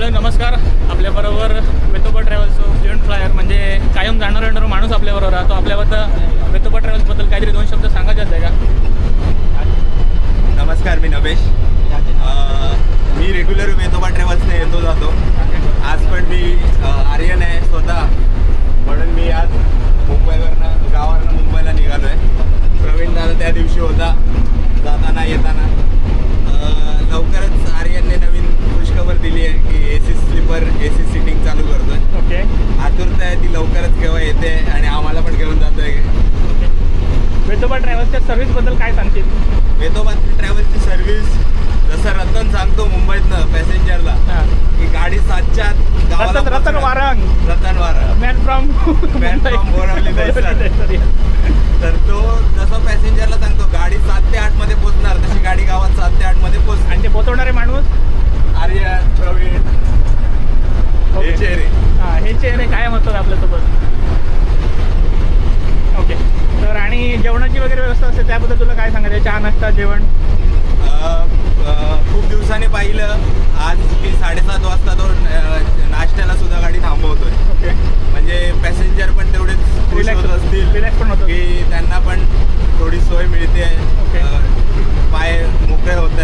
Hello नमस्कार. आपल्याबरोबर Vetoba ट्रॅव्हल्सचं fluent flyer म्हणजे कायम जाणारा माणूस आपल्याबरोबर राहतो. आपल्याबद्दल वेतोबा ट्रॅव्हल्सबद्दल काहीतरी 2 शब्द सांगायचे आहे का? नमस्कार, मी नवेश. मी रेग्युलर वेतोबा ट्रॅव्हल्सने येतो जातो. आज पण मी आर्यन आहे स्वतः, म्हणून मी आज गावावरनं मुंबईला निघालो आहे. प्रवीण दादा त्या दिवशी होता जाताना येताना. लवकरच आर्यनने नवीन खुशखबर दिली आहे की AC स्लीपर AC सीटिंग चालू करतोय. ओके. आतुरता आहे ती लवकरच केव्हा येते आणि आम्हाला पण घेऊन जातोय. वेतोबा ट्रॅव्हल्सच्या सर्व्हिसबद्दल काय सांगतील? वेतोबा ट्रॅव्हल्सची सर्व्हिस जसं रतन सांगतो मुंबईतनं पॅसेंजरला की गाडी 7च्या आत रतन वारंग मॅन फ्रॉम बोरवली तर तो जसं पॅसेंजरला सांगतो गाडी 7 ते 8 मध्ये पोहोचणार, तशी गाडी गावात 7 ते 8 मध्ये पोहोचणार. आणि ते पोहोचवणारे माणूस आर्यन, प्रवीण, हे चेहरे. हे चेहरे कायम असतात आपल्यासोबत. ओके. तर आणि जेवणाची वगैरे व्यवस्था असते त्याबद्दल तुला काय सांगायचं? चहा, नाश्ता, जेवण? खूप दिवसांनी पाहिलं आज की 7:30 वाजता तो नाश्त्याला सुद्धा गाडी थांबवतोय. ओके. म्हणजे पॅसेंजर पण तेवढेच खुश होत असतील, रिलॅक्स पण होतो की त्यांना पण थोडी सोय मिळते, ओके. पाय मोकळे होत